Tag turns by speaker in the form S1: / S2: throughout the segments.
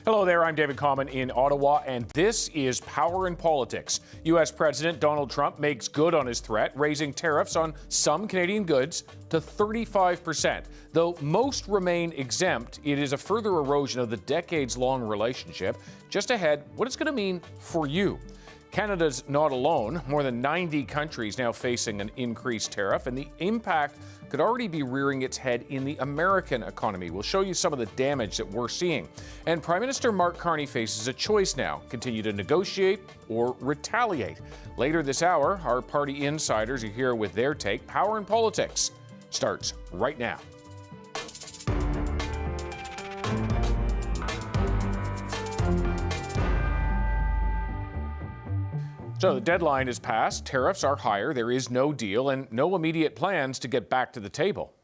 S1: Hello there, I'm David Common in Ottawa, and this is Power in Politics. U.S. President Donald Trump makes good on his threat, raising tariffs on some Canadian goods to 35%. Though most remain exempt, it is a further erosion of the decades-long relationship. Just ahead, what it's going to mean for you. Canada's not alone. More than 90 countries now facing an increased tariff, and the impact could already be rearing its head in the American economy. We'll show you some of the damage that we're seeing. And Prime Minister Mark Carney faces a choice now: continue to negotiate or retaliate. Later this hour, our party insiders are here with their take. Power in Politics starts right now. So the deadline is passed, tariffs are higher, there is no deal, and no immediate plans to get back to the table.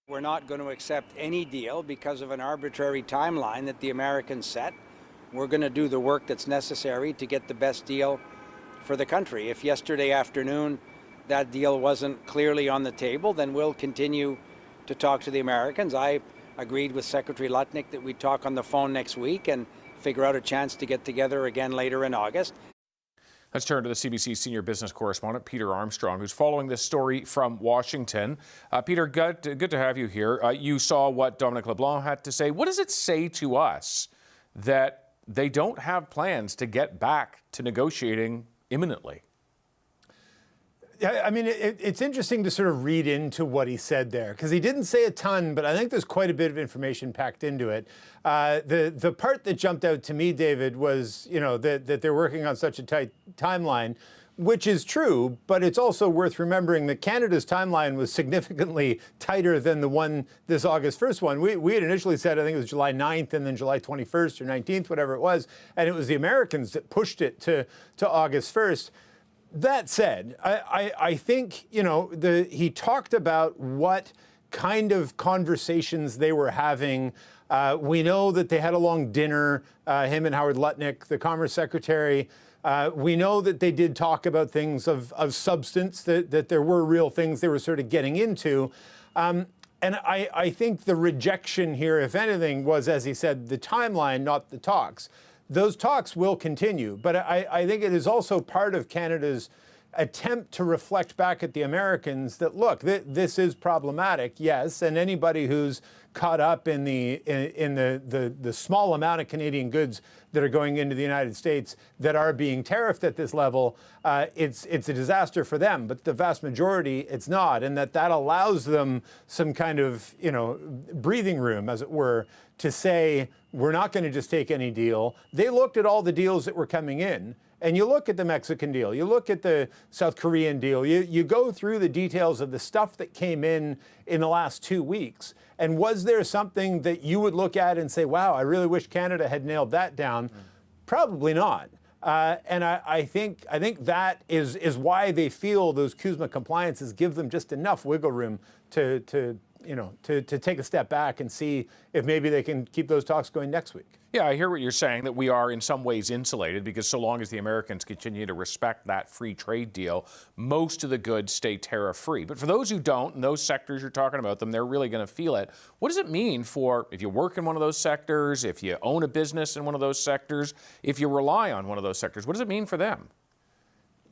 S2: We're not going to accept any deal because of an arbitrary timeline that the Americans set. We're going to do the work that's necessary to get the best deal for the country. If yesterday afternoon that deal wasn't clearly on the table, then we'll continue to talk to the Americans. I agreed with Secretary Lutnick that we'd talk on the phone next week and figure out a chance to get together again later in August.
S1: Let's turn to the CBC senior business correspondent, Peter Armstrong, who's following this story from Washington. Peter, good to have you here. You saw what Dominic LeBlanc had to say. What does it say to us that they don't have plans to get back to negotiating imminently?
S3: I mean, it's interesting to sort of read into what he said there, because he didn't say a ton, but I think there's quite a bit of information packed into it. The part that jumped out to me, David, was, that they're working on such a tight timeline, which is true, but it's also worth remembering that Canada's timeline was significantly tighter than the one, this August 1st one. We had initially said, I think it was July 9th and then July 21st or 19th, whatever it was, and it was the Americans that pushed it to August 1st. That said, I think, he talked about what kind of conversations they were having. We know that they had a long dinner, him and Howard Lutnick, the Commerce Secretary. We know that they did talk about things of substance, that there were real things they were sort of getting into. And I think the rejection here, if anything, was, as he said, the timeline, not the talks. Those talks will continue, but I think it is also part of Canada's attempt to reflect back at the Americans that, look, this is problematic, yes, and anybody who's caught up in the small amount of Canadian goods that are going into the United States that are being tariffed at this level, it's a disaster for them. But the vast majority, it's not, and that allows them some kind of breathing room, as it were, to say, we're not going to just take any deal. They looked at all the deals that were coming in, and you look at the Mexican deal, you look at the South Korean deal, you go through the details of the stuff that came in the last 2 weeks. And was there something that you would look at and say, wow, I really wish Canada had nailed that down? Probably not. And I think that is why they feel those CUSMA compliances give them just enough wiggle room to take a step back and see if maybe they can keep those talks going next week.
S1: Yeah, I hear what you're saying, that we are in some ways insulated, because so long as the Americans continue to respect that free trade deal, most of the goods stay tariff-free. But for those who don't, and those sectors you're talking about, they're really going to feel it. What does it mean for, if you work in one of those sectors, if you own a business in one of those sectors, if you rely on one of those sectors, what does it mean for them?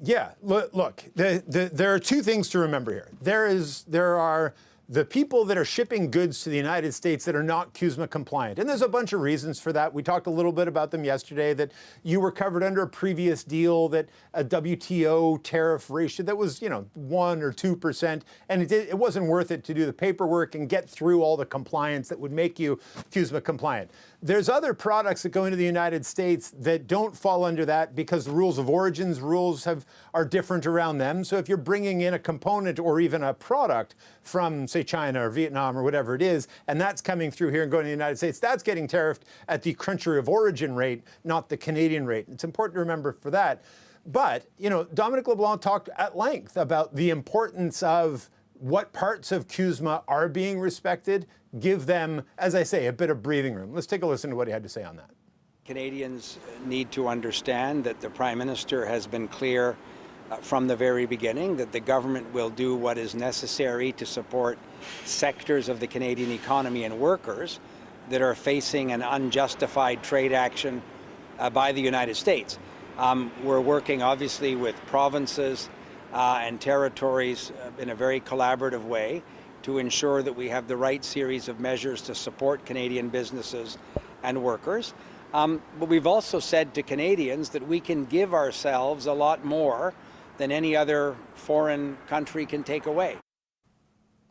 S3: Yeah, look, there are two things to remember here. There are the people that are shipping goods to the United States that are not CUSMA compliant. And there's a bunch of reasons for that. We talked a little bit about them yesterday, that you were covered under a previous deal, that a WTO tariff ratio that was, 1 or 2%. And it wasn't worth it to do the paperwork and get through all the compliance that would make you CUSMA compliant. There's other products that go into the United States that don't fall under that because the rules of origins are different around them. So if you're bringing in a component or even a product from, say, China or Vietnam or whatever it is, and that's coming through here and going to the United States, that's getting tariffed at the country of origin rate, not the Canadian rate. It's important to remember for that. But, Dominic LeBlanc talked at length about the importance of what parts of CUSMA are being respected, give them, as I say, a bit of breathing room. Let's take a listen to what he had to say on that.
S2: Canadians need to understand that the Prime Minister has been clear from the very beginning that the government will do what is necessary to support sectors of the Canadian economy and workers that are facing an unjustified trade action by the United States. We're working obviously with provinces and territories in a very collaborative way to ensure that we have the right series of measures to support Canadian businesses and workers. But we've also said to Canadians that we can give ourselves a lot more than any other foreign country can take away.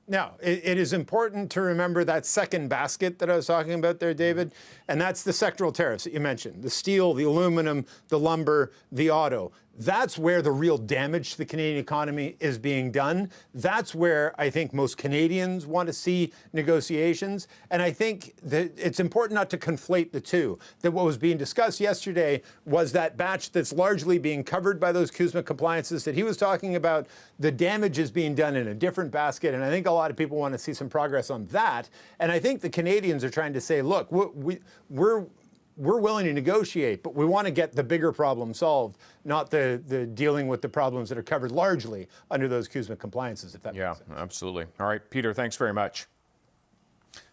S3: Now, it is important to remember that second basket that I was talking about there, David, and that's the sectoral tariffs that you mentioned, the steel, the aluminum, the lumber, the auto. That's where the real damage to the Canadian economy is being done. That's where I think most Canadians want to see negotiations. And I think that it's important not to conflate the two. That what was being discussed yesterday was that batch that's largely being covered by those CUSMA compliances that he was talking about. The damage is being done in a different basket. And I think a lot of people want to see some progress on that. And I think the Canadians are trying to say, look, we're willing to negotiate, but we want to get the bigger problem solved, not the dealing with the problems that are covered largely under those CUSMA compliances, if that makes sense.
S1: Yeah, absolutely. All right, Peter, thanks very much.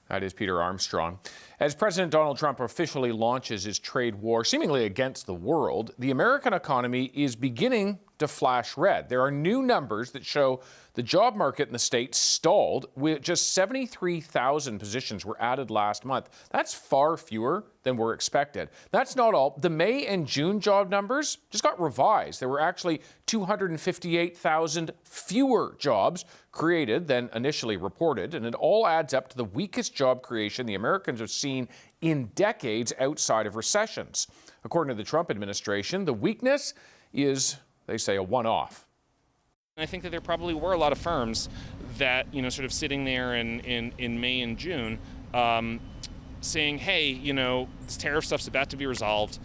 S1: That is Peter Armstrong. As President Donald Trump officially launches his trade war, seemingly against the world, the American economy is beginning to flash red. There are new numbers that show the job market in the state stalled. With just 73,000 positions were added last month. That's far fewer than were expected. That's not all. The May and June job numbers just got revised. There were actually 258,000 fewer jobs created than initially reported, and it all adds up to the weakest job creation the Americans have seen in decades outside of recessions. According to the Trump administration, the weakness is, they say, a one-off.
S4: I think that there probably were a lot of firms that, sort of sitting there in May and June saying, hey, this tariff stuff's about to be resolved.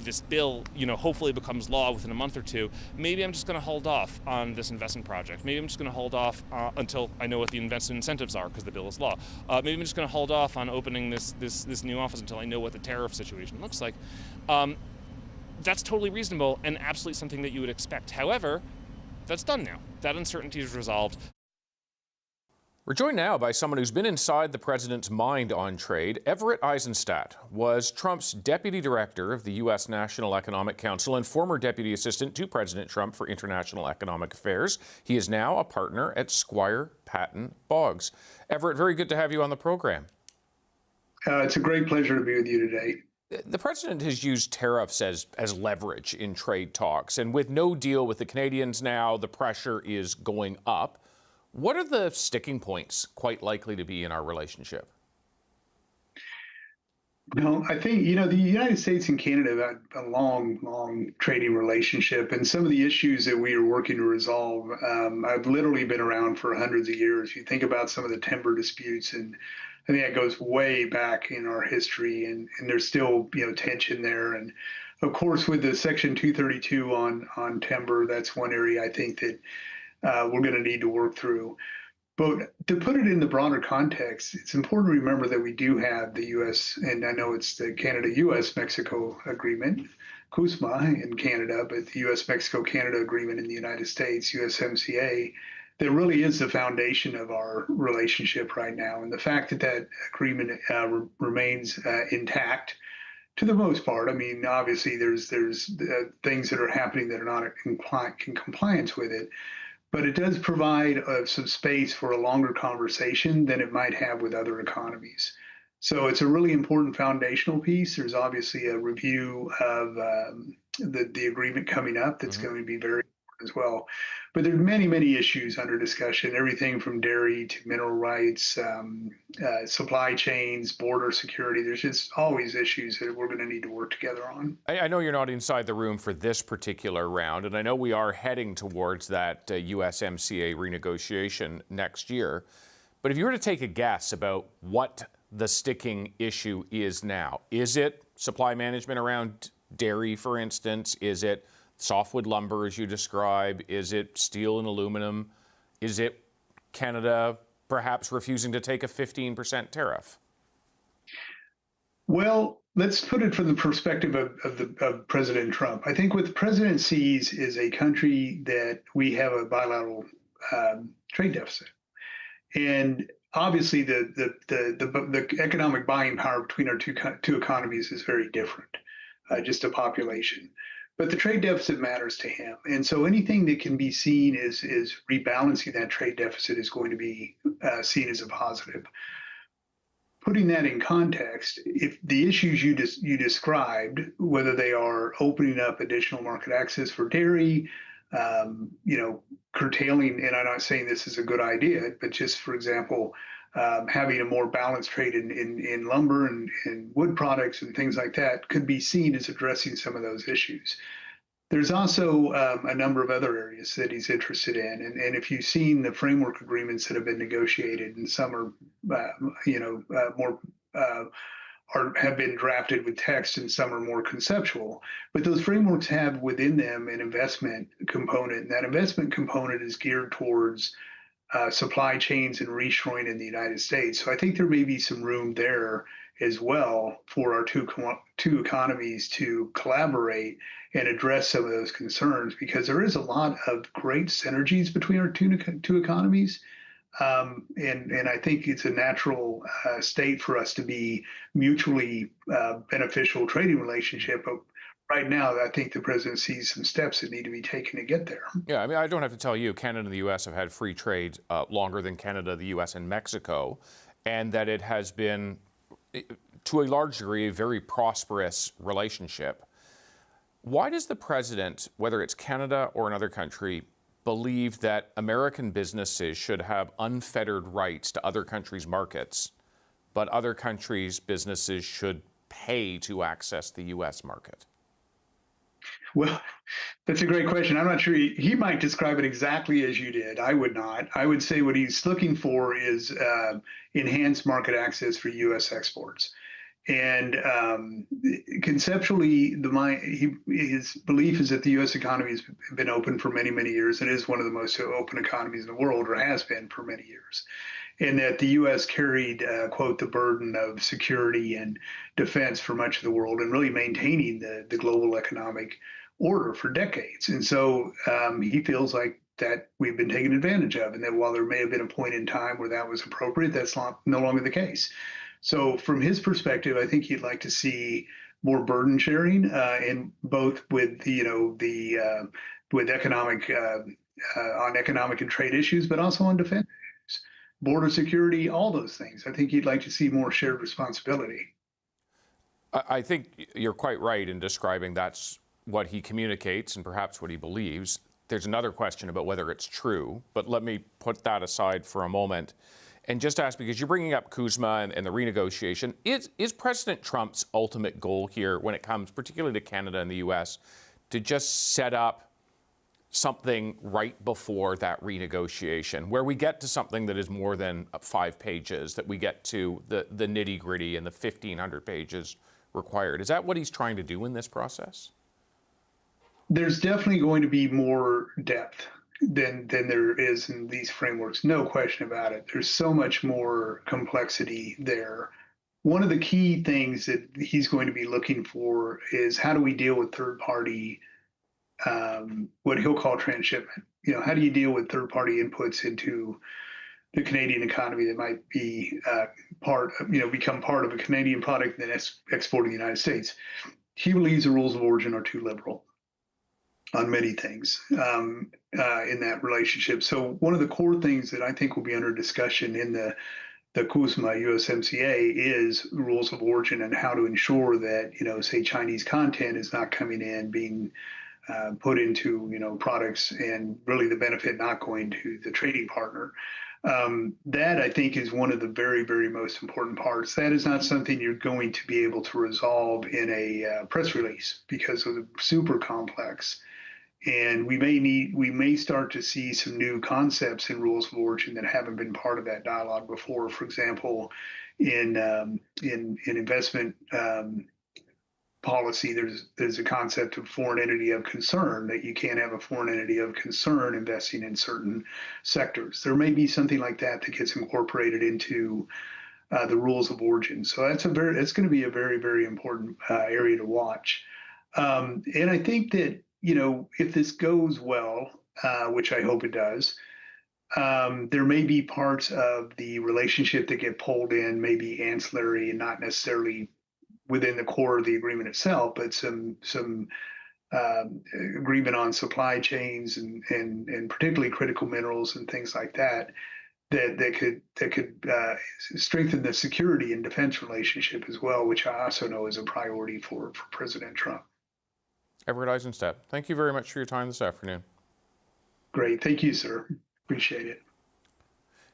S4: This bill, hopefully becomes law within a month or two. Maybe I'm just going to hold off on this investment project. Maybe I'm just going to hold off until I know what the investment incentives are because the bill is law. Maybe I'm just going to hold off on opening this new office until I know what the tariff situation looks like. That's totally reasonable and absolutely something that you would expect. However, that's done now. That uncertainty is resolved.
S1: We're joined now by someone who's been inside the president's mind on trade. Everett Eisenstadt was Trump's deputy director of the U.S. National Economic Council and former deputy assistant to President Trump for international economic affairs. He is now a partner at Squire Patton Boggs. Everett, very good to have you on the program.
S5: It's a great pleasure to be with you today.
S1: The president has used tariffs as leverage in trade talks, and with no deal with the Canadians now, the pressure is going up. What are the sticking points quite likely to be in our relationship?
S5: I think, the United States and Canada have a long trading relationship, and some of the issues that we are working to resolve, I've literally been around for hundreds of years. You think about some of the timber disputes, and I think that goes way back in our history, and there's still, tension there. And of course, with the Section 232 on timber, that's one area I think that we're going to need to work through. But to put it in the broader context, it's important to remember that we do have the U.S., and I know it's the Canada-U.S. Mexico agreement, CUSMA in Canada, but the U.S. Mexico-Canada agreement in the United States, USMCA, that really is the foundation of our relationship right now. And the fact that that agreement remains intact to the most part. I mean, obviously there's things that are happening that are not in compliance with it, but it does provide some space for a longer conversation than it might have with other economies. So it's a really important foundational piece. There's obviously a review of the agreement coming up that's going to be very important as well. But there are many issues under discussion, everything from dairy to mineral rights, supply chains, border security. There's just always issues that we're going to need to work together on.
S1: I know you're not inside the room for this particular round, and I know we are heading towards that USMCA renegotiation next year. But if you were to take a guess about what the sticking issue is now, is it supply management around dairy, for instance? Is it softwood lumber, as you describe? Is it steel and aluminum? Is it Canada perhaps refusing to take a 15% tariff?
S5: Well, let's put it from the perspective of President Trump. I think what the president sees is a country that we have a bilateral trade deficit, and obviously the economic buying power between our two economies is very different, just a population. But the trade deficit matters to him, and so anything that can be seen as rebalancing that trade deficit is going to be seen as a positive. Putting that in context, if the issues you described, whether they are opening up additional market access for dairy, curtailing, and I'm not saying this is a good idea, but just for example, having a more balanced trade in lumber and wood products and things like that could be seen as addressing some of those issues. There's also a number of other areas that he's interested in, and if you've seen the framework agreements that have been negotiated, and some are, have been drafted with text, and some are more conceptual. But those frameworks have within them an investment component, and that investment component is geared towards supply chains and reshoring in the United States. So I think there may be some room there as well for our two economies to collaborate and address some of those concerns, because there is a lot of great synergies between our two economies. And I think it's a natural state for us to be mutually beneficial trading relationship. But right now, I think the president sees some steps that need to be taken to get there.
S1: Yeah, I mean, I don't have to tell you, Canada and the U.S. have had free trade longer than Canada, the U.S., and Mexico, and that it has been, to a large degree, a very prosperous relationship. Why does the president, whether it's Canada or another country, believe that American businesses should have unfettered rights to other countries' markets, but other countries' businesses should pay to access the U.S. market?
S5: Well, that's a great question. I'm not sure he might describe it exactly as you did. I would not. I would say what he's looking for is enhanced market access for U.S. exports. And conceptually, his belief is that the U.S. economy has been open for many, many years. It is one of the most open economies in the world, or has been for many years. And that the U.S. carried, quote, the burden of security and defense for much of the world, and really maintaining the global economic order for decades. And so he feels like that we've been taken advantage of, and that while there may have been a point in time where that was appropriate, that's no longer the case. So from his perspective, I think he'd like to see more burden sharing, in both with with economic on economic and trade issues, but also on defense issues, border security, all those things. I think he'd like to see more shared responsibility.
S1: I think you're quite right in describing that's what he communicates and perhaps what he believes. There's another question about whether it's true, but let me put that aside for a moment. And just ask, because you're bringing up CUSMA and the renegotiation, is President Trump's ultimate goal here, when it comes particularly to Canada and the U.S., to just set up something right before that renegotiation, where we get to something that is more than 5 pages, that we get to the nitty-gritty and the 1,500 pages required? Is that what he's trying to do in this process?
S5: There's definitely going to be more depth than there is in these frameworks, no question about it. There's so much more complexity there. One of the key things that he's going to be looking for is, how do we deal with third-party, what he'll call transshipment? How do you deal with third-party inputs into the Canadian economy that might be become part of a Canadian product and then export to the United States? He believes the rules of origin are too liberal on many things in that relationship. So one of the core things that I think will be under discussion in the CUSMA USMCA is rules of origin, and how to ensure that, say, Chinese content is not coming in, being put into, products, and really the benefit not going to the trading partner. That, I think, is one of the very, very most important parts. That is not something you're going to be able to resolve in a press release, because of the super complex. And we may start to see some new concepts in rules of origin that haven't been part of that dialogue before. For example, in investment policy, there's a concept of foreign entity of concern, that you can't have a foreign entity of concern investing in certain sectors. There may be something like that that gets incorporated into the rules of origin. So it's going to be a very, very important area to watch. And I think that, if this goes well, which I hope it does, there may be parts of the relationship that get pulled in, maybe ancillary and not necessarily within the core of the agreement itself, but some agreement on supply chains and particularly critical minerals and things like that could strengthen the security and defense relationship as well, which I also know is a priority for President Trump.
S1: Everett Eisenstadt, thank you very much for your time this afternoon.
S5: Great. Thank you, sir. Appreciate it.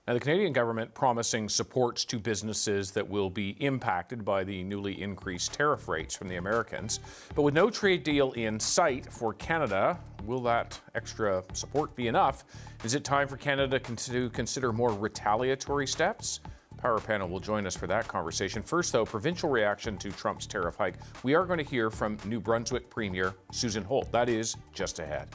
S1: Now, the Canadian government promising supports to businesses that will be impacted by the newly increased tariff rates from the Americans. But with no trade deal in sight for Canada, will that extra support be enough? Is it time for Canada to consider more retaliatory steps? Power Panel will join us for that conversation. First, though, provincial reaction to Trump's tariff hike. We are going to hear from New Brunswick Premier Susan Holt. That is just ahead.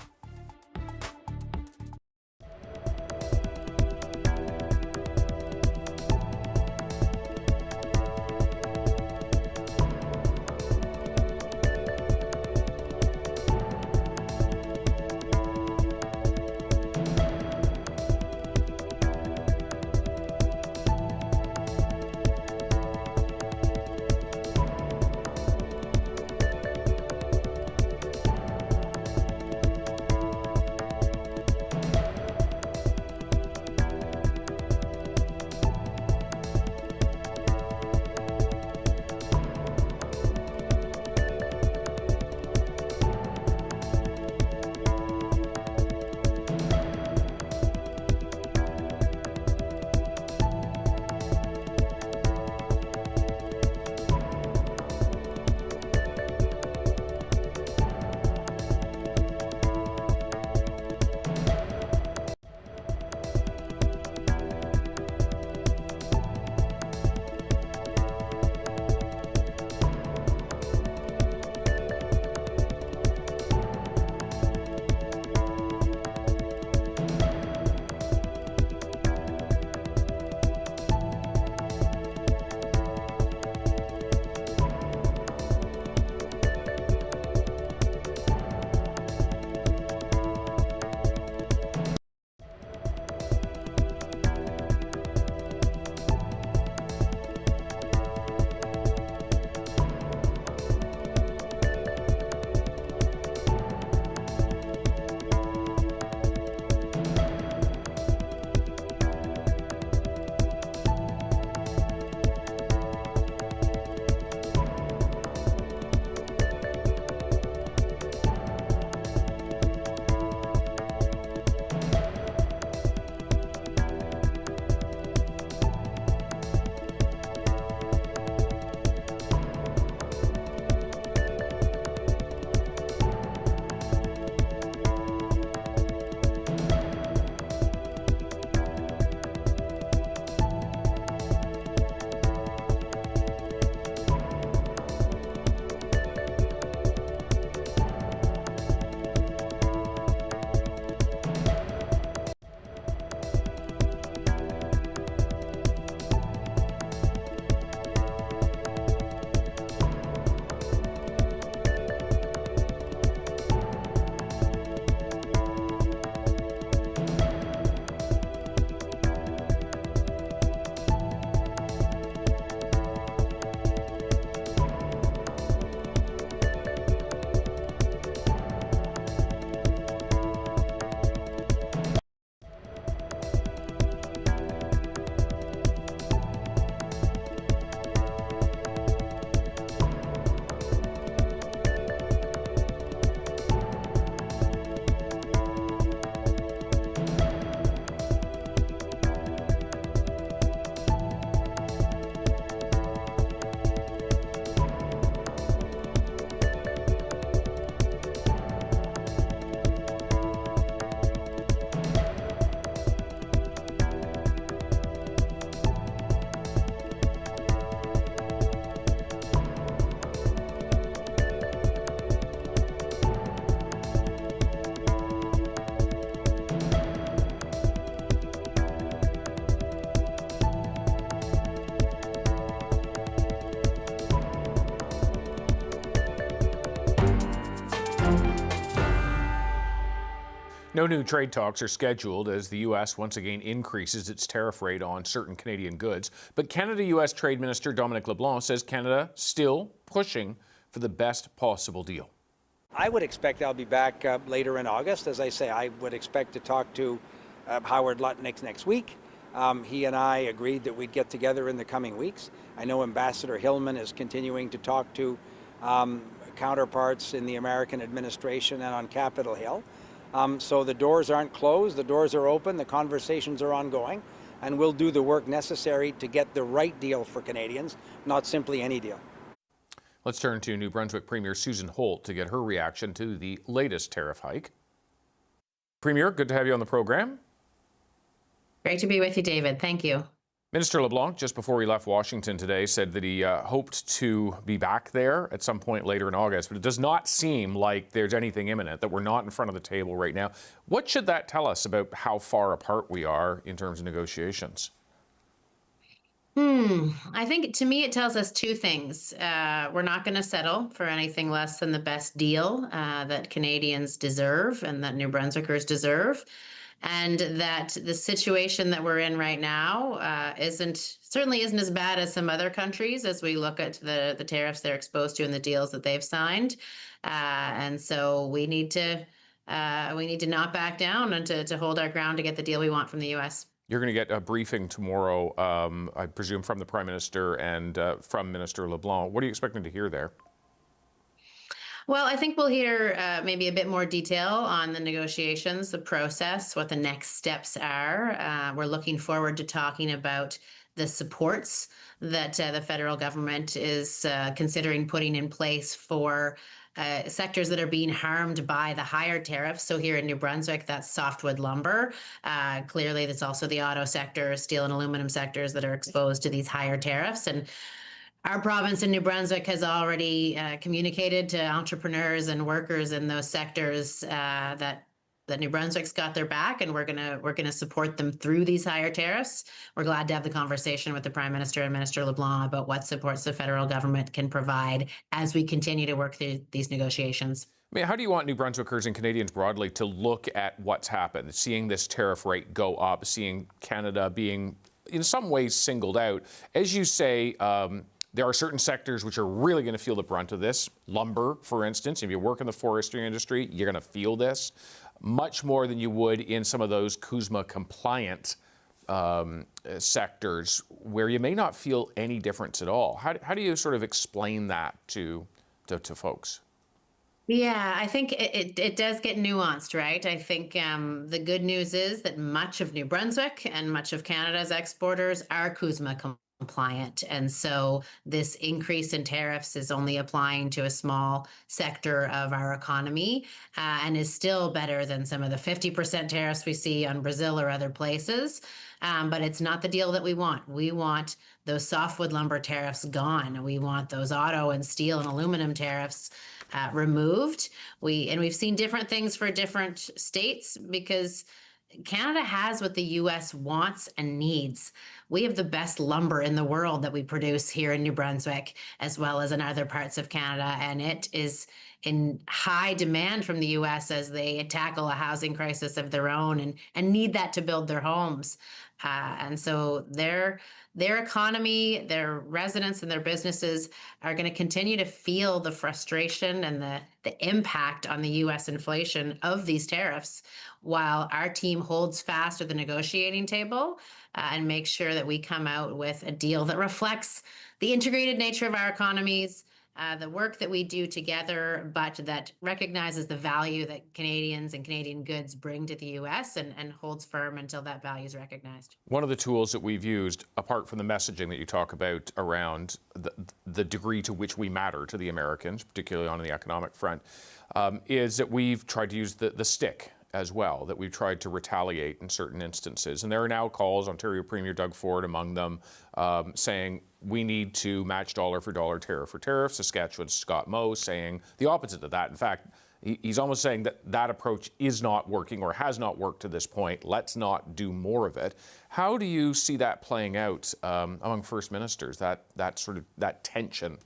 S1: No new trade talks are scheduled as the U.S. once again increases its tariff rate on certain Canadian goods. But Canada-U.S. Trade Minister Dominic LeBlanc says Canada still pushing for the best possible deal.
S2: I would expect I'll be back later in August. As I say, I would expect to talk to Howard Lutnick next week. He and I agreed that we'd get together in the coming weeks. I know Ambassador Hillman is continuing to talk to counterparts in the American administration and on Capitol Hill. So the doors aren't closed, the doors are open, the conversations are ongoing, and we'll do the work necessary to get the right deal for Canadians, not simply any deal.
S1: Let's turn to New Brunswick Premier Susan Holt to get her reaction to the latest tariff hike. Premier, good to have you on the program.
S6: Great to be with you, David. Thank you.
S1: Minister LeBlanc, just before he left Washington today, said that he hoped to be back there at some point later in August, but it does not seem like there's anything imminent, that we're not in front of the table right now. What should that tell us about how far apart we are in terms of negotiations?
S6: I think, to me, it tells us two things. We're not going to settle for anything less than the best deal that Canadians deserve and that New Brunswickers deserve. And that the situation that we're in right now certainly isn't as bad as some other countries as we look at the tariffs they're exposed to and the deals that they've signed. And so we need to not back down and to hold our ground to get the deal we want from the U.S.
S1: You're going to get a briefing tomorrow, I presume, from the Prime Minister and from Minister LeBlanc. What are you expecting to hear there?
S6: Well, I think we'll hear maybe a bit more detail on the negotiations, the process, what the next steps are. We're looking forward to talking about the supports that the federal government is considering putting in place for sectors that are being harmed by the higher tariffs. So here in New Brunswick, that's softwood lumber. Clearly, that's also the auto sector, steel and aluminum sectors that are exposed to these higher tariffs. And our province in New Brunswick has already communicated to entrepreneurs and workers in those sectors that New Brunswick's got their back, and we're gonna support them through these higher tariffs. We're glad to have the conversation with the Prime Minister and Minister LeBlanc about what supports the federal government can provide as we continue to work through these negotiations.
S1: I mean, how do you want New Brunswickers and Canadians broadly to look at what's happened, seeing this tariff rate go up, seeing Canada being in some ways singled out? As you say, there are certain sectors which are really going to feel the brunt of this. Lumber, for instance, if you work in the forestry industry, you're going to feel this much more than you would in some of those CUSMA compliant sectors where you may not feel any difference at all. How do you sort of explain that to folks?
S6: Yeah, I think it does get nuanced, right? I think the good news is that much of New Brunswick and much of Canada's exporters are CUSMA compliant. And so this increase in tariffs is only applying to a small sector of our economy and is still better than some of the 50% tariffs we see on Brazil or other places. But it's not the deal that we want. We want those softwood lumber tariffs gone. We want those auto and steel and aluminum tariffs removed. We've seen different things for different states because Canada has what the U.S. wants and needs. We have the best lumber in the world that we produce here in New Brunswick, as well as in other parts of Canada, and it is in high demand from the U.S. as they tackle a housing crisis of their own and need that to build their homes. And so their economy, their residents and their businesses are going to continue to feel the frustration and the impact on the U.S. inflation of these tariffs, while our team holds fast at the negotiating table and makes sure that we come out with a deal that reflects the integrated nature of our economies, the work that we do together, but that recognizes the value that Canadians and Canadian goods bring to the U.S. and holds firm until that value is recognized.
S1: One of the tools that we've used, apart from the messaging that you talk about around the degree to which we matter to the Americans, particularly on the economic front, is that we've tried to use the stick as well, that we've tried to retaliate in certain instances. And there are now calls, Ontario Premier Doug Ford among them, saying we need to match dollar for dollar, tariff for tariff. Saskatchewan's Scott Moe saying the opposite of that. In fact, he's almost saying that approach is not working or has not worked to this point. Let's not do more of it. How do you see that playing out among First Ministers, that tension?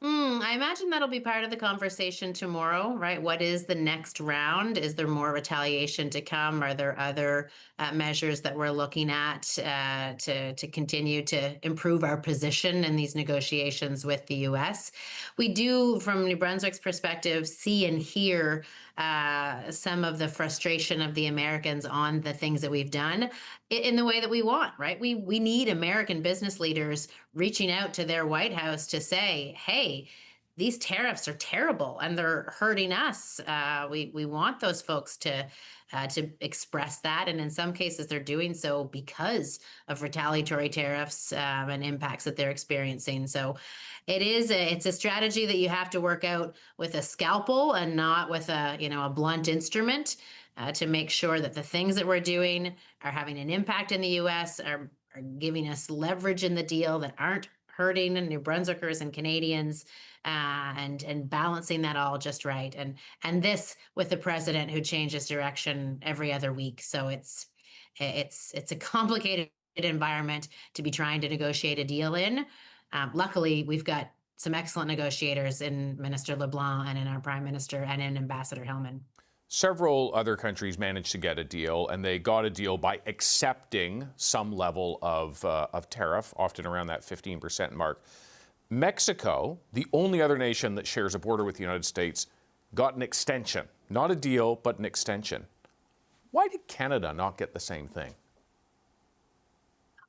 S6: I imagine that'll be part of the conversation tomorrow, right? What is the next round? Is there more retaliation to come? Are there other measures that we're looking at to continue to improve our position in these negotiations with the U.S.? We do, from New Brunswick's perspective, see and hear some of the frustration of the Americans on the things that we've done in the way that we want, right? We need American business leaders reaching out to their White House to say, hey, these tariffs are terrible and they're hurting us. We want those folks to express that, and in some cases they're doing so because of retaliatory tariffs and impacts that they're experiencing. So it's a strategy that you have to work out with a scalpel and not with a blunt instrument to make sure that the things that we're doing are having an impact in the U.S., are giving us leverage in the deal that aren't hurting New Brunswickers and Canadians, and balancing that all just right. And this with the president who changes direction every other week. So it's a complicated environment to be trying to negotiate a deal in. Luckily, we've got some excellent negotiators in Minister LeBlanc and in our Prime Minister and in Ambassador Hillman.
S1: Several other countries managed to get a deal, and they got a deal by accepting some level of tariff, often around that 15% mark. Mexico, the only other nation that shares a border with the United States, got an extension. Not a deal, but an extension. Why did Canada not get the same thing?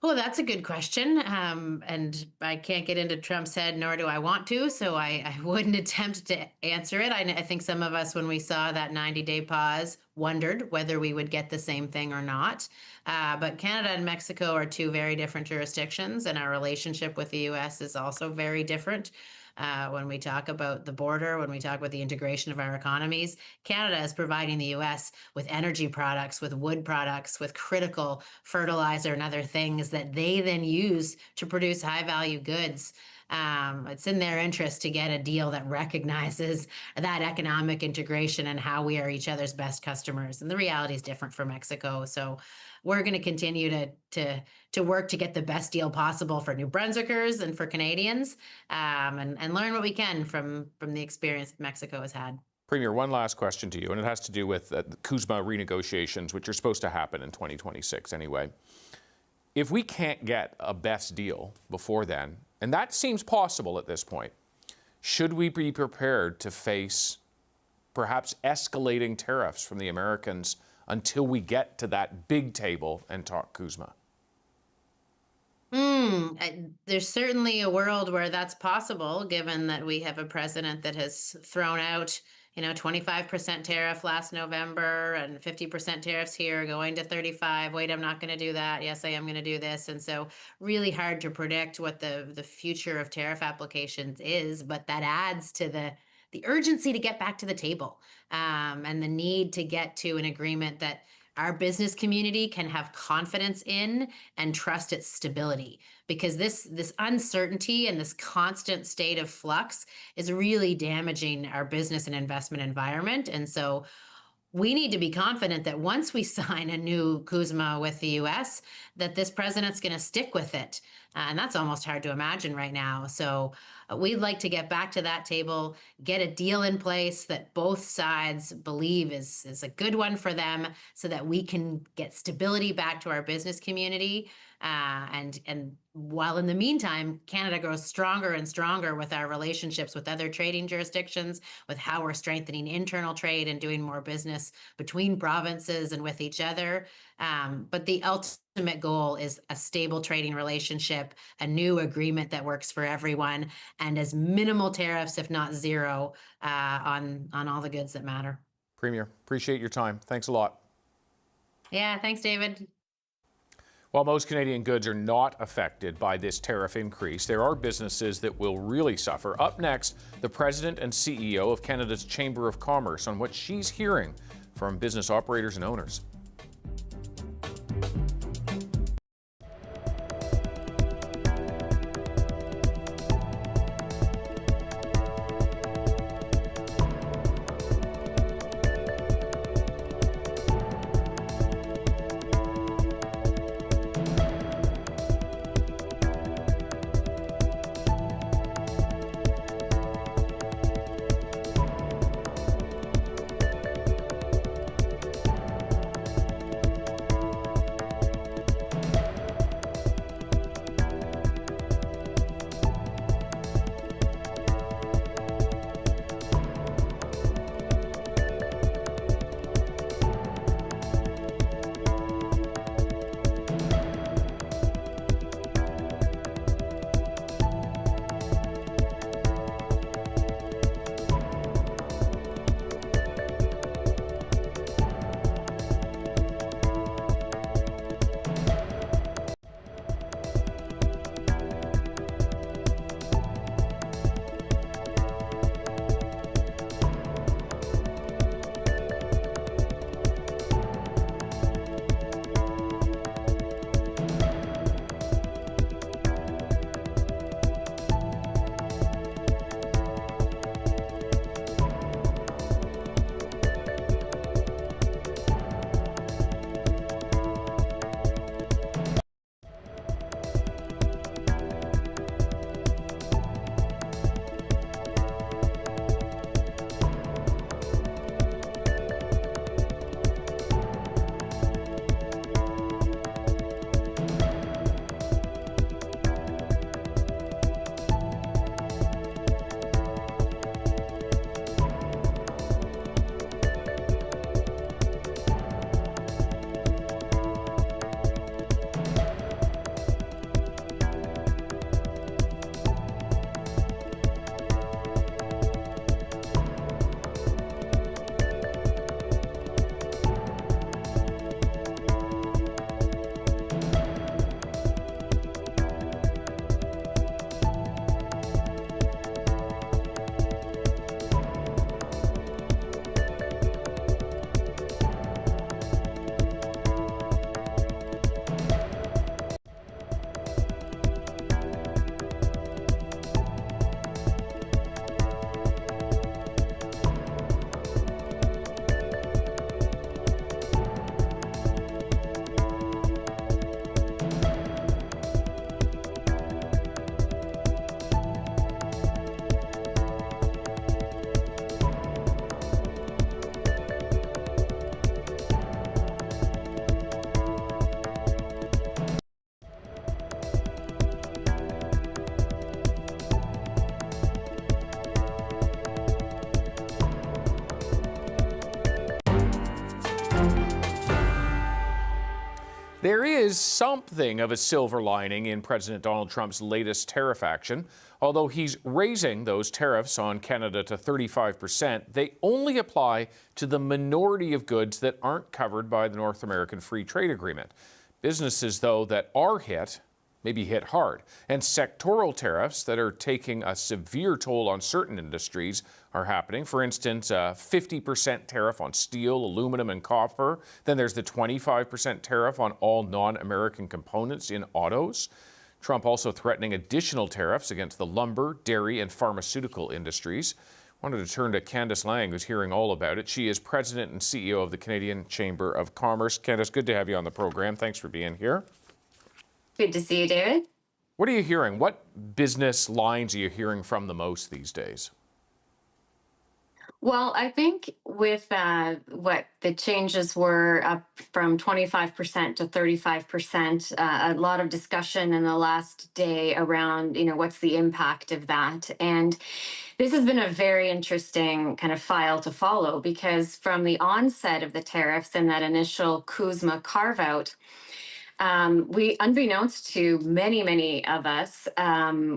S6: Oh, that's a good question. And I can't get into Trump's head, nor do I want to, so I wouldn't attempt to answer it. I think some of us, when we saw that 90-day pause, wondered whether we would get the same thing or not. But Canada and Mexico are two very different jurisdictions, and our relationship with the U.S. is also very different. When we talk about the border, when we talk about the integration of our economies, Canada is providing the U.S. with energy products, with wood products, with critical fertilizer and other things that they then use to produce high-value goods. It's in their interest to get a deal that recognizes that economic integration and how we are each other's best customers. And the reality is different for Mexico. So we're going to continue to work to get the best deal possible for New Brunswickers and for Canadians, and learn what we can from the experience that Mexico has had.
S1: Premier, one last question to you, and it has to do with the CUSMA renegotiations, which are supposed to happen in 2026 anyway. If we can't get a best deal before then, and that seems possible at this point, should we be prepared to face perhaps escalating tariffs from the Americans until we get to that big table and talk CUSMA?
S6: There's certainly a world where that's possible, given that we have a president that has thrown out 25% tariff last November and 50% tariffs here, going to 35. Wait, I'm not going to do that. Yes, I am going to do this. And so really hard to predict what the future of tariff applications is, but that adds to the urgency to get back to the table, and the need to get to an agreement that our business community can have confidence in and trust its stability, because this uncertainty and this constant state of flux is really damaging our business and investment environment. And so we need to be confident that once we sign a new CUSMA with the U.S., that this president's going to stick with it. And that's almost hard to imagine right now. So we'd like to get back to that table, get a deal in place that both sides believe is a good one for them, so that we can get stability back to our business community. And while in the meantime, Canada grows stronger and stronger with our relationships with other trading jurisdictions, with how we're strengthening internal trade and doing more business between provinces and with each other. But the ultimate goal is a stable trading relationship, a new agreement that works for everyone, and as minimal tariffs, if not zero, on all the goods that matter.
S1: Premier, appreciate your time. Thanks a lot.
S6: Yeah, thanks, David.
S1: While most Canadian goods are not affected by this tariff increase, there are businesses that will really suffer. Up next, the President and CEO of Canada's Chamber of Commerce on what she's hearing from business operators and owners. There is something of a silver lining in President Donald Trump's latest tariff action. Although he's raising those tariffs on Canada to 35%, they only apply to the minority of goods that aren't covered by the North American Free Trade Agreement. Businesses, though, that are hit may be hit hard. And sectoral tariffs that are taking a severe toll on certain industries are happening. For instance, a 50% tariff on steel, aluminum, and copper. Then there's the 25% tariff on all non-American components in autos. Trump also threatening additional tariffs against the lumber, dairy, and pharmaceutical industries. I wanted to turn to Candice Lang, who's hearing all about it. She is president and CEO of the Canadian Chamber of Commerce. Candice, good to have you on the program. Thanks for being here.
S7: Good to see you, David.
S1: What are you hearing? What business lines are you hearing from the most these days?
S7: Well, I think with what the changes were up from 25% to 35%, a lot of discussion in the last day around, what's the impact of that? And this has been a very interesting kind of file to follow because from the onset of the tariffs and that initial CUSMA carve-out, we, unbeknownst to many of us,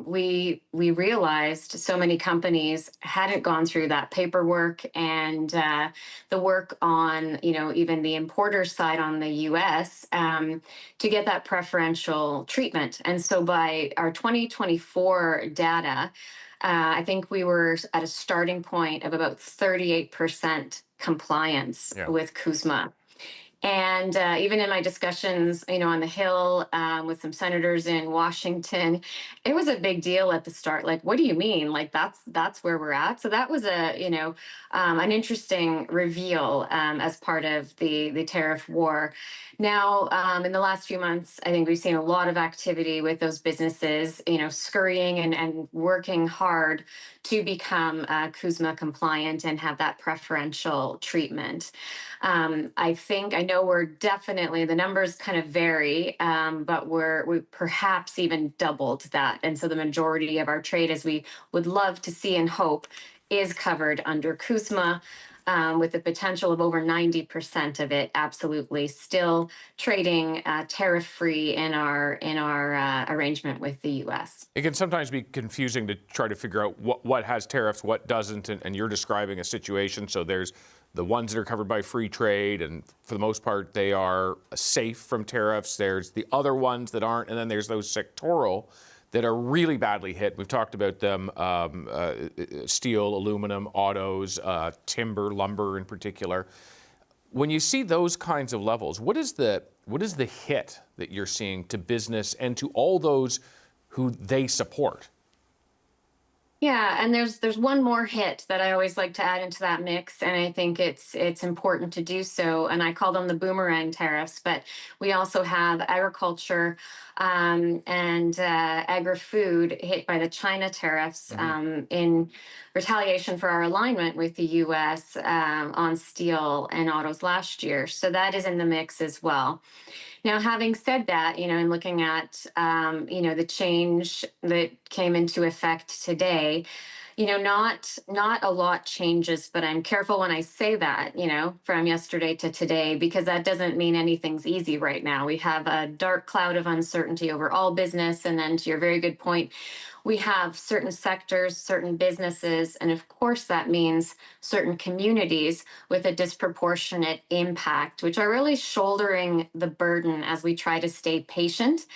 S7: we realized so many companies hadn't gone through that paperwork and the work on, even the importer side on the U.S. To get that preferential treatment. And so by our 2024 data, I think we were at a starting point of about 38% compliance with CUSMA. And even in my discussions, on the Hill with some senators in Washington, it was a big deal at the start. Like, what do you mean? Like, that's where we're at. So that was an interesting reveal as part of the tariff war. Now, in the last few months, I think we've seen a lot of activity with those businesses, know, and working hard to become CUSMA compliant and have that preferential treatment. I know we're definitely, the numbers kind of vary, but we perhaps even doubled that. And so the majority of our trade, as we would love to see and hope, is covered under CUSMA. With the potential of over 90% of it absolutely still trading tariff-free in our arrangement with the U.S.
S1: It can sometimes be confusing to try to figure out what has tariffs, what doesn't, and you're describing a situation. So there's the ones that are covered by free trade, and for the most part, they are safe from tariffs. There's the other ones that aren't, and then there's those sectoral that are really badly hit. We've talked about them, steel, aluminum, autos, timber, lumber in particular. When you see those kinds of levels, what is the hit that you're seeing to business and to all those who they support?
S7: Yeah, and there's one more hit that I always like to add into that mix, and I think it's important to do so. And I call them the boomerang tariffs, but we also have agriculture and agri-food hit by the China tariffs in retaliation for our alignment with the U.S. On steel and autos last year. So that is in the mix as well. Now, having said that, and looking at, the change that came into effect today, not a lot changes, but I'm careful when I say that, from yesterday to today, because that doesn't mean anything's easy right now. We have a dark cloud of uncertainty over all business. And then to your very good point, we have certain sectors, certain businesses, and of course that means certain communities with a disproportionate impact, which are really shouldering the burden as we try to stay patient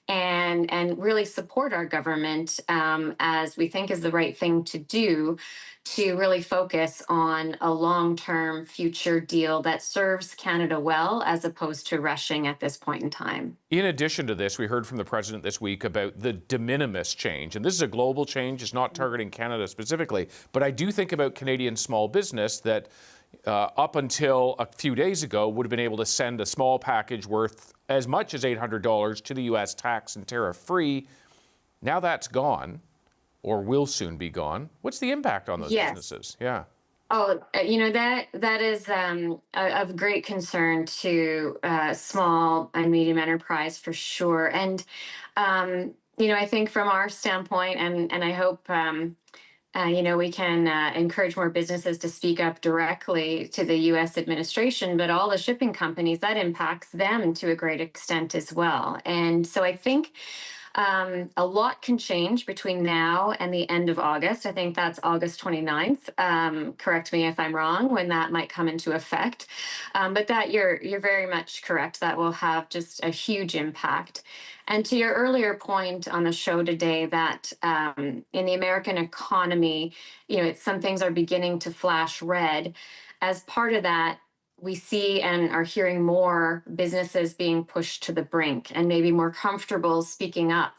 S7: and really support our government as we think is the right thing to do, to really focus on a long-term future deal that serves Canada well, as opposed to rushing at this point in time.
S1: In addition to this, we heard from the president this week about the de minimis change. And this is a global change. It's not targeting Canada specifically. But I do think about Canadian small business that up until a few days ago would have been able to send a small package worth as much as $800 to the U.S. tax and tariff free. Now that's gone, or will soon be gone. What's the impact on those businesses? Yeah.
S7: Oh, that is of great concern to small and medium enterprise for sure. And, I think from our standpoint, and I hope We can encourage more businesses to speak up directly to the U.S. administration, but all the shipping companies, that impacts them to a great extent as well. And so I think a lot can change between now and the end of August. I think that's August 29th. Correct me if I'm wrong when that might come into effect. But that you're very much correct. That will have just a huge impact. And to your earlier point on the show today, that in the American economy, some things are beginning to flash red. As part of that, we see and are hearing more businesses being pushed to the brink and maybe more comfortable speaking up.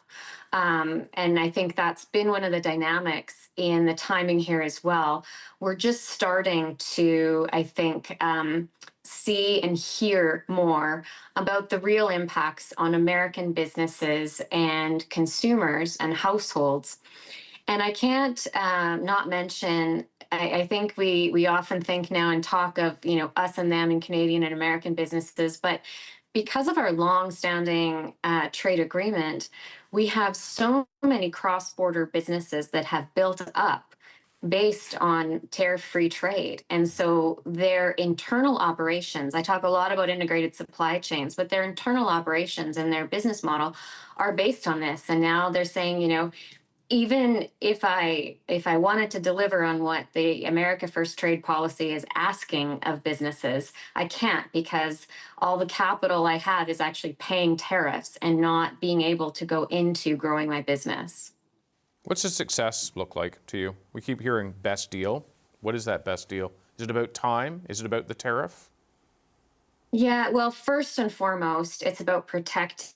S7: And I think that's been one of the dynamics in the timing here as well. We're just starting to, I think, see and hear more about the real impacts on American businesses and consumers and households. And I can't not mention, I think we often think now and talk of, us and them and Canadian and American businesses, but because of our long-standing trade agreement, we have so many cross-border businesses that have built up based on tariff-free trade. And so their internal operations, I talk a lot about integrated supply chains, but their internal operations and their business model are based on this. And now they're saying, even if I wanted to deliver on what the America First trade policy is asking of businesses, I can't, because all the capital I have is actually paying tariffs and not being able to go into growing my business.
S1: What's the success look like to you? We keep hearing best deal. What is that best deal? Is it about time? Is it about the tariff?
S7: Yeah, well, first and foremost, it's about protecting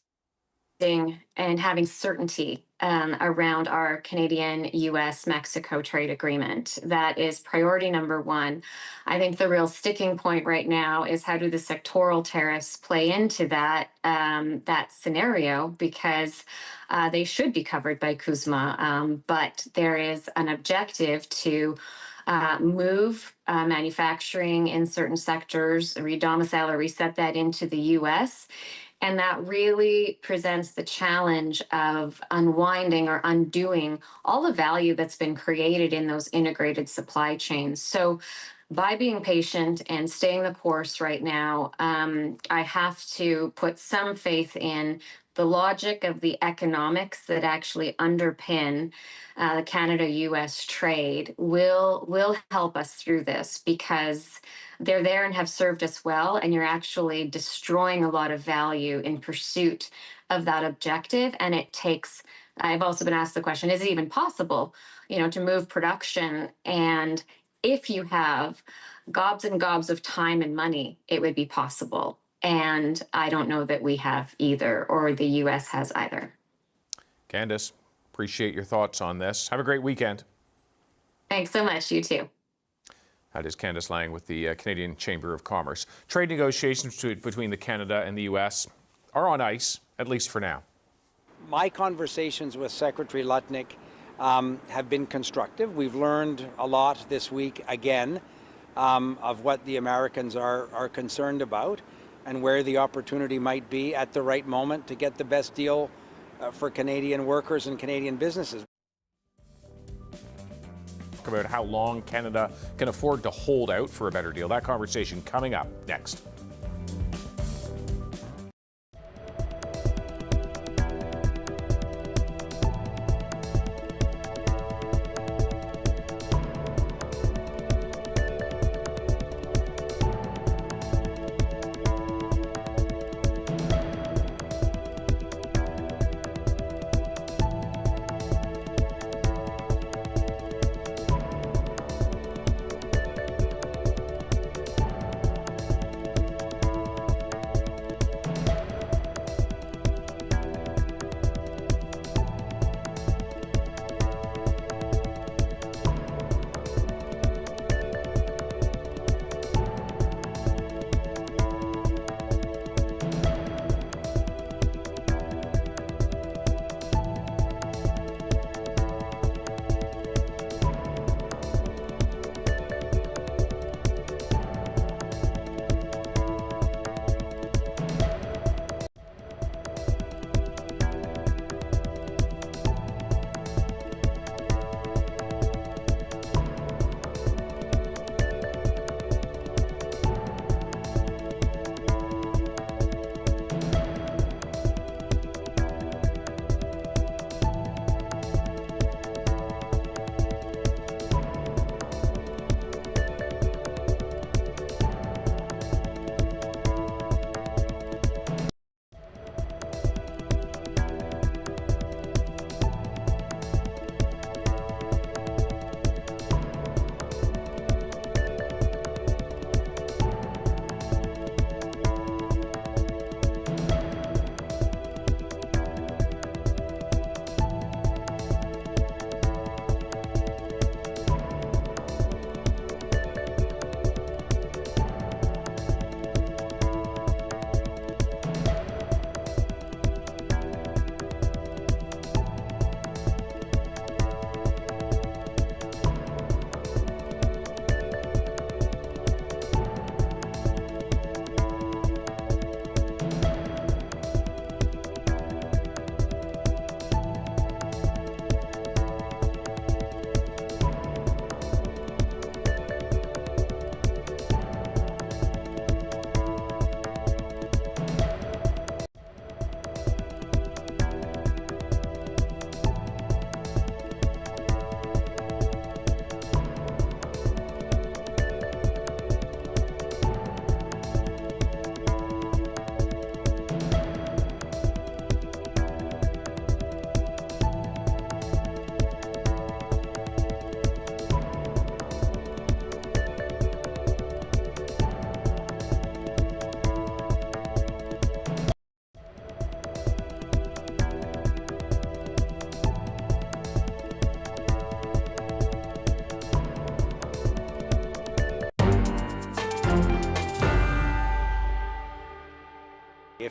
S7: and having certainty around our Canadian-U.S. Mexico trade agreement. That is priority number one. I think the real sticking point right now is how do the sectoral tariffs play into that scenario, because they should be covered by CUSMA, but there is an objective to move manufacturing in certain sectors, redomicile or reset that into the U.S., and that really presents the challenge of unwinding or undoing all the value that's been created in those integrated supply chains. So by being patient and staying the course right now, I have to put some faith in the logic of the economics that actually underpin the Canada-U.S. trade will help us through this, because they're there and have served us well, and you're actually destroying a lot of value in pursuit of that objective. And it takes, I've also been asked the question, is it even possible, to move production? And if you have gobs and gobs of time and money, it would be possible. And I don't know that we have either, or the U.S. has either.
S1: Candace, appreciate your thoughts on this. Have a great weekend.
S7: Thanks so much. You too.
S1: That is Candace Lang with the Canadian Chamber of Commerce. Trade negotiations between the Canada and the U.S. are on ice, at least for now.
S2: My conversations with Secretary Lutnick have been constructive. We've learned a lot this week, again, of what the Americans are concerned about and where the opportunity might be at the right moment to get the best deal for Canadian workers and Canadian businesses.
S1: About how long Canada can afford to hold out for a better deal. That conversation coming up next.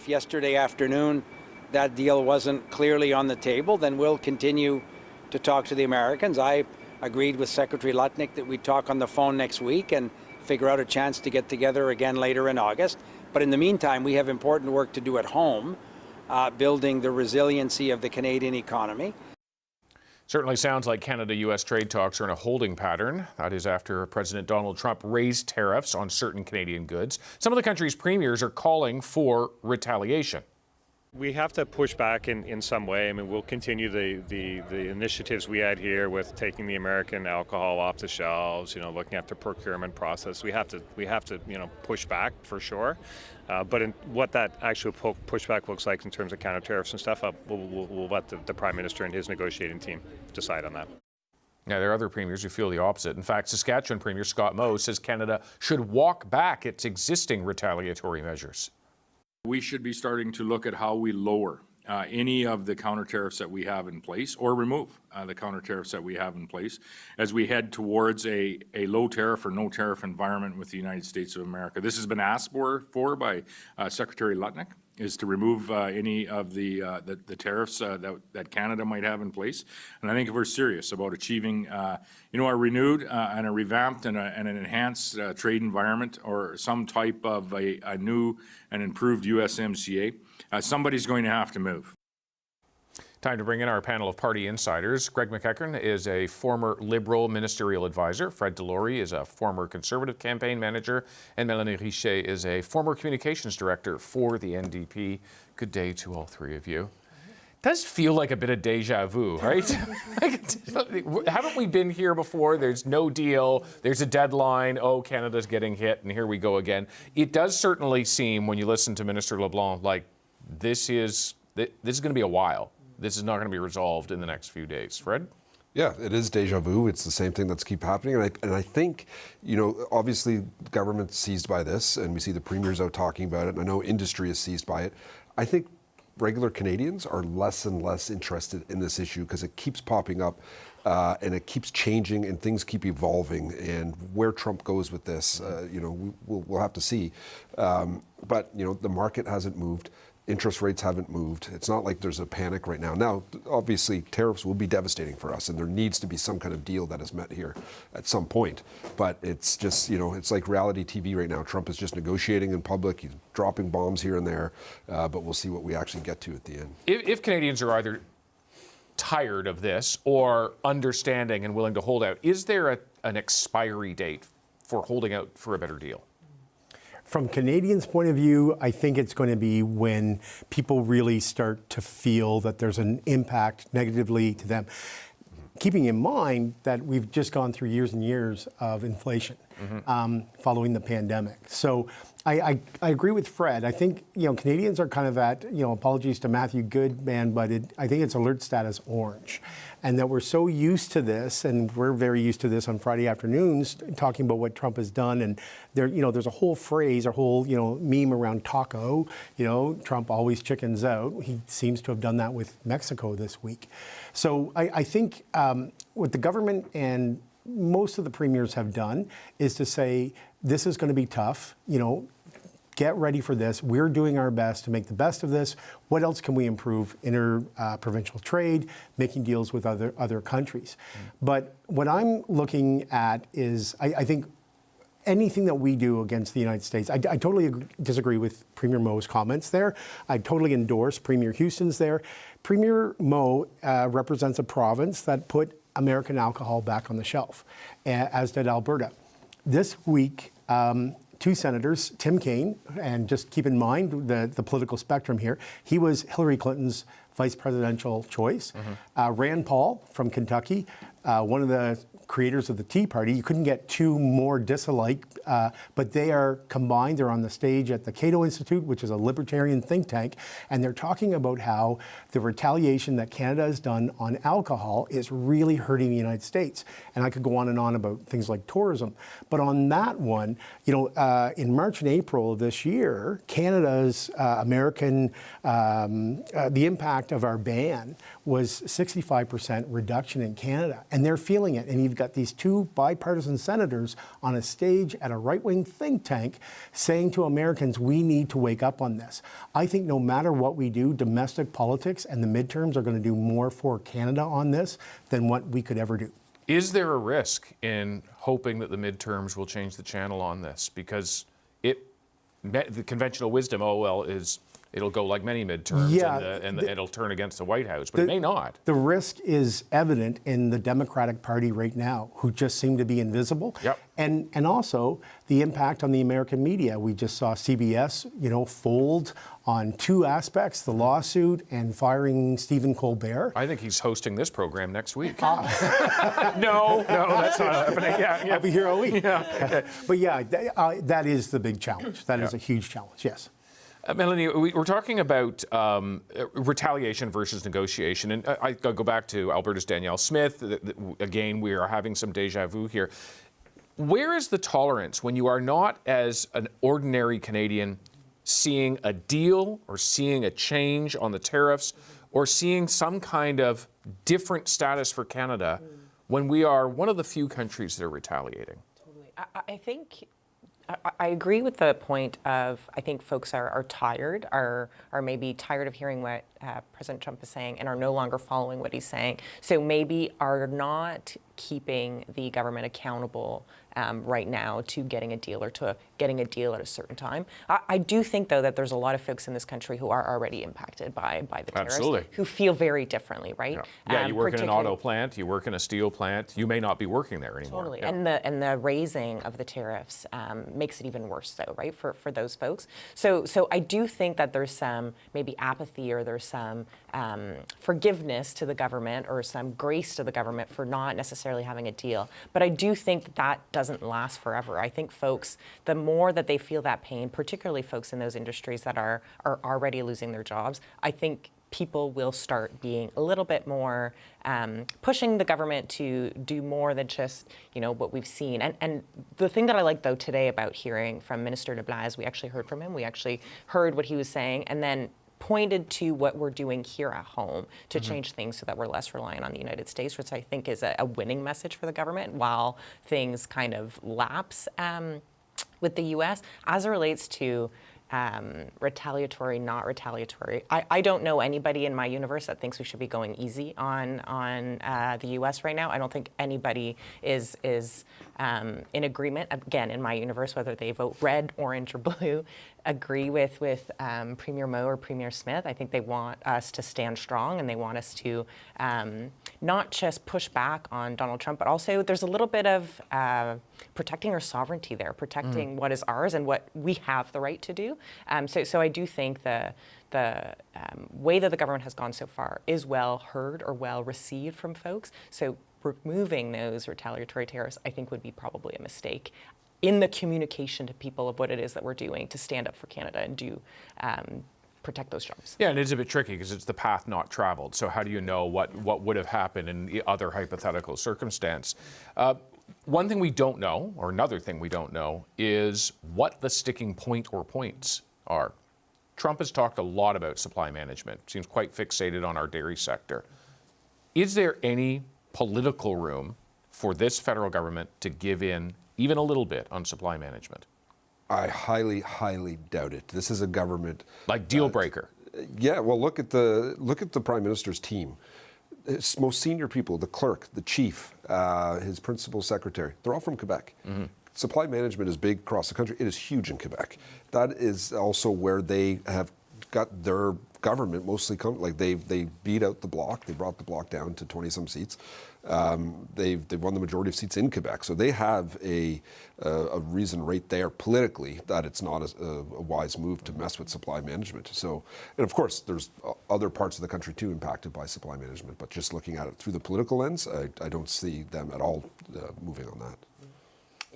S2: if yesterday afternoon that deal wasn't clearly on the table, then we'll continue to talk to the Americans. I agreed with Secretary Lutnick that we'd talk on the phone next week and figure out a chance to get together again later in August. But in the meantime, we have important work to do at home, building the resiliency of the Canadian economy.
S1: Certainly sounds like Canada-U.S. trade talks are in a holding pattern. That is after President Donald Trump raised tariffs on certain Canadian goods. Some of the country's premiers are calling for retaliation.
S8: We have to push back in some way. I mean, we'll continue the initiatives we had here with taking the American alcohol off the shelves, looking at the procurement process. We have to push back for sure. But what that actual pushback looks like in terms of counter tariffs and stuff, we'll let the Prime Minister and his negotiating team decide on that.
S1: Yeah, there are other premiers who feel the opposite. In fact, Saskatchewan Premier Scott Moe says Canada should walk back its existing retaliatory measures.
S9: We should be starting to look at how we lower any of the counter tariffs that we have in place, or remove the counter tariffs that we have in place as we head towards a low tariff or no tariff environment with the United States of America. This has been asked for by Secretary Lutnick, is to remove any of the tariffs that Canada might have in place. And I think if we're serious about achieving a renewed and a revamped and an enhanced trade environment, or some type of a new and improved USMCA, somebody's going to have to move.
S1: Time to bring in our panel of party insiders. Greg McEachern is a former Liberal ministerial advisor. Fred Delory is a former Conservative campaign manager. And Melanie Richer is a former communications director for the NDP. Good day to all three of you. It does feel like a bit of deja vu, right? Haven't we been here before? There's no deal. There's a deadline. Oh, Canada's getting hit, and here we go again. It does certainly seem, when you listen to Minister LeBlanc, like this is going to be a while. This is not going to be resolved in the next few days. Fred?
S10: Yeah, it is deja vu. It's the same thing that's keep happening. And I think, obviously the government's seized by this, and we see the premiers out talking about it, and I know industry is seized by it. I think regular Canadians are less and less interested in this issue because it keeps popping up and it keeps changing and things keep evolving. And where Trump goes with this, we'll have to see. But the market hasn't moved. Interest rates haven't moved. It's not like there's a panic right now. Now, obviously, tariffs will be devastating for us, and there needs to be some kind of deal that is met here at some point. But it's just, it's like reality TV right now. Trump is just negotiating in public. He's dropping bombs here and there, but we'll see what we actually get to at the end.
S1: If Canadians are either tired of this or understanding and willing to hold out, is there an expiry date for holding out for a better deal?
S3: From Canadians' point of view, I think it's going to be when people really start to feel that there's an impact negatively to them. Keeping in mind that we've just gone through years and years of inflation following the pandemic. So I agree with Fred. I think, Canadians are kind of at, apologies to Matthew Goodman, but I think it's alert status orange. And that we're so used to this, and we're very used to this on Friday afternoons, talking about what Trump has done. And there's a whole phrase, a whole, meme around taco. Trump always chickens out. He seems to have done that with Mexico this week. So I think what the government and most of the premiers have done is to say, this is going to be tough. Get ready for this. We're doing our best to make the best of this. What else can we improve? Provincial trade, making deals with other countries. But what I'm looking at is, I think anything that we do against the United States, I totally disagree with Premier Moe's comments there. I totally endorse Premier Houston's there. Premier Moe represents a province that put American alcohol back on the shelf, as did Alberta. This week, two senators, Tim Kaine, and just keep in mind the political spectrum here, he was Hillary Clinton's vice presidential choice. Rand Paul from Kentucky, one of the creators of the Tea Party. You couldn't get two more disalike, but they are combined. They're on the stage at the Cato Institute, which is a libertarian think tank, and they're talking about how the retaliation that Canada has done on alcohol is really hurting the United States. And I could go on and on about things like tourism. But on that one, in March and April of this year, Canada's the impact of our ban was 65% reduction in Canada, and they're feeling it. And
S11: you've got these two bipartisan senators on a stage at a right-wing think tank saying to Americans, we need to wake up on this. I think no matter what we do, domestic politics and the midterms are going to do more for Canada on this than what we could ever do.
S1: Is there a risk in hoping that the midterms will change the channel on this? Because the conventional wisdom, it'll go like many midterms, and it'll turn against the White House, but it may not.
S11: The risk is evident in the Democratic Party right now, who just seem to be invisible.
S1: Yep.
S11: And also the impact on the American media. We just saw CBS, fold on two aspects, the lawsuit and firing Stephen Colbert.
S1: I think he's hosting this program next week. No, that's not happening. Yeah.
S11: I'll be here all week.
S1: Yeah. Okay.
S11: But that is the big challenge. That is a huge challenge, yes.
S1: Melanie, we're talking about retaliation versus negotiation, and I go back to Alberta's Danielle Smith. Again, we are having some déjà vu here. Where is the tolerance when you are not, as an ordinary Canadian, seeing a deal or seeing a change on the tariffs or seeing some kind of different status for Canada when we are one of the few countries that are retaliating?
S12: Totally. I think I agree with the point of, I think folks are tired, are maybe tired of hearing what President Trump is saying and are no longer following what he's saying. So maybe are not keeping the government accountable right now to getting a deal or to getting a deal at a certain time. I do think, though, that there's a lot of folks in this country who are already impacted by the tariffs, who feel very differently, right?
S1: Yeah, you work in an auto plant, you work in a steel plant, you may not be working there anymore.
S12: Totally,
S1: yeah.
S12: and the raising of the tariffs makes it even worse, though, right, for those folks. So I do think that there's some maybe apathy or there's some forgiveness to the government or some grace to the government for not necessarily having a deal. But I do think that doesn't last forever. I think folks, the more that they feel that pain, particularly folks in those industries that are already losing their jobs, I think people will start being a little bit more pushing the government to do more than just, what we've seen. And the thing that I like, though, today about hearing from Minister LeBlanc is we actually heard from him. We actually heard what he was saying and then pointed to what we're doing here at home to change things so that we're less reliant on the United States, which I think is a winning message for the government while things kind of lapse with the U.S. As it relates to retaliatory, not retaliatory. I don't know anybody in my universe that thinks we should be going easy on the U.S. right now. I don't think anybody is in agreement, again, in my universe, whether they vote red, orange, or blue, agree with Premier Moe or Premier Smith. I think they want us to stand strong and they want us to not just push back on Donald Trump, but also there's a little bit of protecting our sovereignty there, protecting what is ours and what we have the right to do. So I do think the way that the government has gone so far is well heard or well received from folks. So removing those retaliatory tariffs, I think, would be probably a mistake in the communication to people of what it is that we're doing to stand up for Canada and do protect those jobs.
S1: Yeah, and it's a bit tricky because it's the path not traveled. So how do you know what would have happened in the other hypothetical circumstance? One thing we don't know, or another thing we don't know, is what the sticking point or points are. Trump has talked a lot about supply management, seems quite fixated on our dairy sector. Is there any political room for this federal government to give in even a little bit on supply management?
S10: I highly, highly doubt it. This is a government
S1: like deal breaker.
S10: Yeah, well, look at the Prime Minister's team. His most senior people, the clerk, the chief, his principal secretary, they're all from Quebec. Supply management is big across the country. It is huge in Quebec. That is also where they have got their government mostly they beat out the Bloc. They brought the Bloc down to 20-some seats. They've won the majority of seats in Quebec. So they have a reason right there politically that it's not a wise move to mess with supply management. So, and of course, there's other parts of the country too impacted by supply management. But just looking at it through the political lens, I don't see them at all moving on that.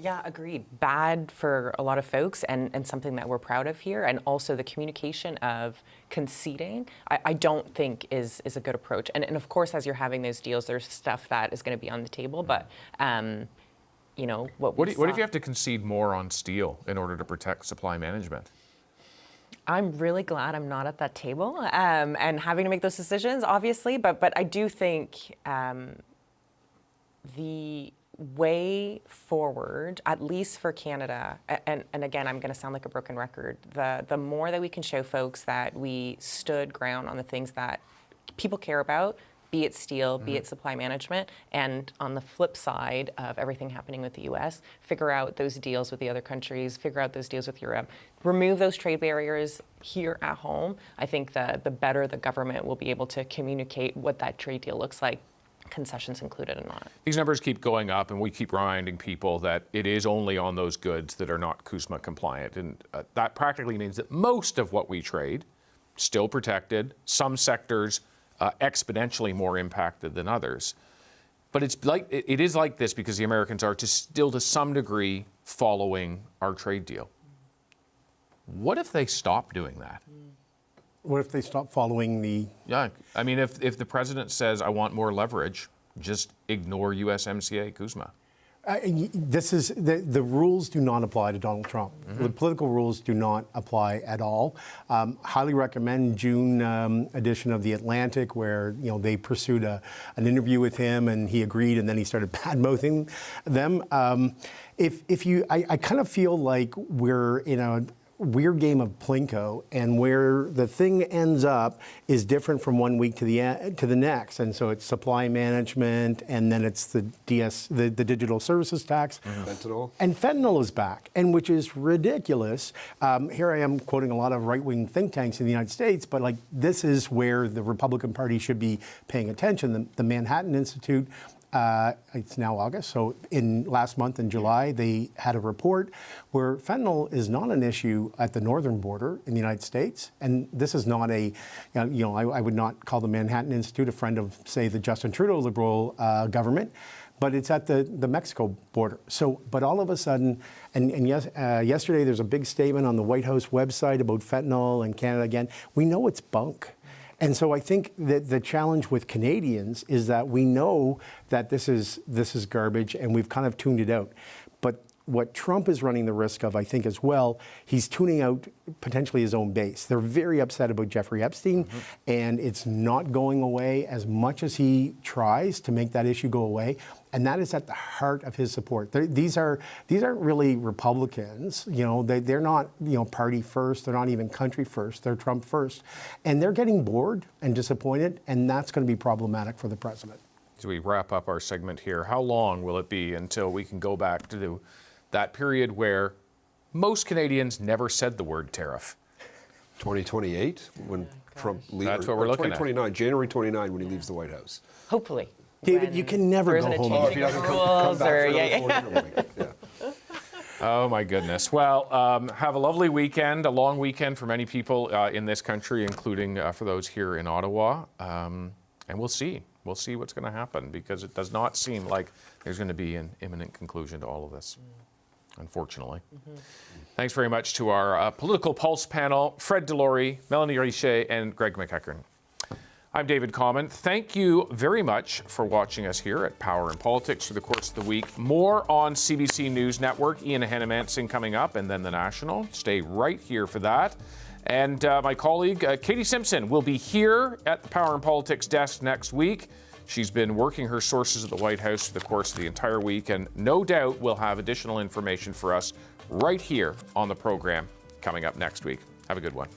S12: Yeah, agreed. Bad for a lot of folks and something that we're proud of here. And also the communication of conceding, I don't think is a good approach. And of course, as you're having those deals, there's stuff that is going to be on the table. But, what if
S1: you have to concede more on steel in order to protect supply management?
S12: I'm really glad I'm not at that table and having to make those decisions, obviously. But I do think way forward, at least for Canada, and again, I'm going to sound like a broken record, the more that we can show folks that we stood ground on the things that people care about, be it steel, be it supply management, and on the flip side of everything happening with the U.S., figure out those deals with the other countries, figure out those deals with Europe, remove those trade barriers here at home. I think the better the government will be able to communicate what that trade deal looks like, concessions included or not.
S1: These numbers keep going up, and we keep reminding people that it is only on those goods that are not CUSMA compliant. And that practically means that most of what we trade, still protected, some sectors exponentially more impacted than others. But it is like this because the Americans are still to some degree following our trade deal. What if they stop doing that?
S11: What if they stop following the...
S1: Yeah, I mean, if the president says, I want more leverage, just ignore USMCA CUSMA.
S11: The rules do not apply to Donald Trump. The political rules do not apply at all. Highly recommend June edition of The Atlantic, where they pursued an interview with him and he agreed, and then he started bad-mouthing them. I kind of feel like we're in a weird game of Plinko, and where the thing ends up is different from one week to the next. And so it's supply management, and then it's the digital services tax.
S10: Fentanyl.
S11: And fentanyl is back, and which is ridiculous. Here I am quoting a lot of right-wing think tanks in the United States, but this is where the Republican Party should be paying attention. The Manhattan Institute, it's now August, so last month in July, they had a report where fentanyl is not an issue at the northern border in the United States. And this is not I would not call the Manhattan Institute a friend of, say, the Justin Trudeau Liberal government, but it's at the Mexico border. So, but all of a sudden, yesterday there's a big statement on the White House website about fentanyl and Canada again. We know it's bunk. And so I think that the challenge with Canadians is that we know that this is garbage, and we've kind of tuned it out. But what Trump is running the risk of, I think, as well, he's tuning out potentially his own base. They're very upset about Jeffrey Epstein, and it's not going away as much as he tries to make that issue go away. And that is at the heart of his support. These aren't really Republicans. They're not party first. They're not even country first. They're Trump first, and they're getting bored and disappointed, and that's going to be problematic for the president.
S1: As we wrap up our segment here, how long will it be until we can go back to that period where most Canadians never said the word tariff?
S10: 2028, when Trump leaves.
S1: That's what we're looking at.
S10: 2029, January 29, when he leaves the White House.
S12: Hopefully.
S11: David, you can never go home.
S10: If he doesn't come back for another 4 years.
S1: Oh, my goodness. Well, have a lovely weekend, a long weekend for many people in this country, including for those here in Ottawa. And we'll see. We'll see what's going to happen, because it does not seem like there's going to be an imminent conclusion to all of this, unfortunately. Thanks very much to our Political Pulse panel, Fred Delory, Melanie Richet, and Greg McEachern. I'm David Common. Thank you very much for watching us here at Power and Politics through the course of the week. More on CBC News Network, Ian Hannamansing coming up, and then The National. Stay right here for that. And my colleague, Katie Simpson, will be here at the Power and Politics desk next week. She's been working her sources at the White House for the course of the entire week, and no doubt will have additional information for us right here on the program coming up next week. Have a good one.